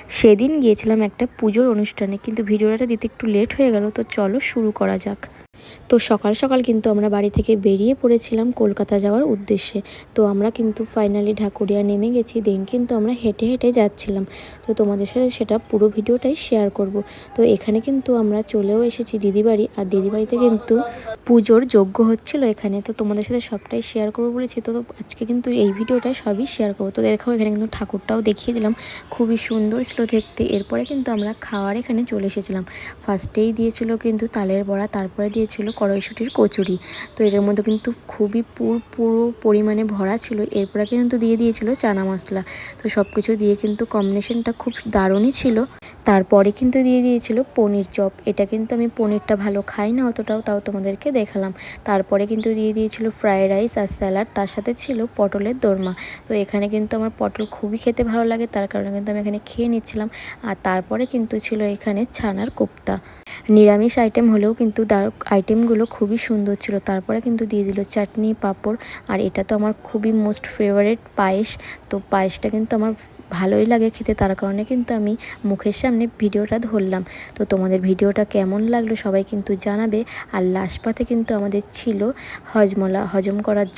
সেদিন গিয়েছিলাম একটা পুজোর অনুষ্ঠানে, কিন্তু ভিডিওটা দিতে একটু লেট হয়ে গেল। তো চলো শুরু করা যাক। তো সকাল সকাল কিন্তু আমরা বাড়ি থেকে বেরিয়ে পড়েছিলাম কলকাতা যাওয়ার উদ্দেশ্যে। তো আমরা কিন্তু ফাইনালি ঢাকুরিয়া নেমে গেছি। দেন কিন্তু আমরা হেঁটে হেঁটে যাচ্ছিলাম। তো তোমাদের সাথে সেটা পুরো ভিডিওটাই শেয়ার করব। তো এখানে কিন্তু আমরা চলেও এসেছি দিদিবাড়ি, আর দিদিবাড়িতে কিন্তু পুজোর যজ্ঞ হচ্ছিল এখানে। তো তোমাদের সাথে সবটাই শেয়ার করবো বলেছি। তো আজকে কিন্তু এই ভিডিওটাই সবই শেয়ার করবো। তো দেখো এখানে কিন্তু ঠাকুরটাও দেখিয়ে দিলাম, খুবই সুন্দর ছিল দেখতে। এরপরে কিন্তু আমরা খাওয়ার এখানে চলে এসেছিলাম। ফার্স্টেই দিয়েছিল কিন্তু তালের বড়া, তারপরে দিয়েছিল কড়াইশুঁটির কচুরি। তো এটার মধ্যে কিন্তু খুবই পুরো পরিমাণে ভরা ছিল। এরপরে কিন্তু দিয়ে দিয়েছিল চানা মশলা। তো সব কিছু দিয়ে কিন্তু কম্বিনেশনটা খুব দারুণই ছিল। তারপরে কিন্তু দিয়ে দিয়েছিল পনির চপ। এটা কিন্তু আমি পনিরটা ভালো খাই না অতটাও, তাও তোমাদেরকে দেখালাম। তারপরে কিন্তু দিয়ে দিয়েছিল ফ্রায়েড রাইস আর স্যালাড, তার সাথে ছিল পটলের দোরমা। তো এখানে কিন্তু আমার পটল খুবই খেতে ভালো লাগে, তার কারণে কিন্তু আমি এখানে খেয়ে নিচ্ছিলাম। আর তারপরে কিন্তু ছিল এখানে ছানার কোপ্তা। নিরামিষ আইটেম হলেও কিন্তু আইটেমগুলো খুবই সুন্দর ছিল। তারপরে কিন্তু দিয়ে দিল চাটনি, পাঁপড়। আর এটা তো আমার খুবই মোস্ট ফেভারিট পায়েস। তো পায়েসটা কিন্তু আমার ভালোই লাগে খেতে, তার কারণে কিন্তু আমি মুখের সামনে ভিডিওটা ধরলাম। তো তোমাদের ভিডিওটা কেমন লাগলো সবাই কিন্তু জানাবে। আর লাস্ট পাতে কিন্তু আমাদের ছিল হজমলা, হজম করার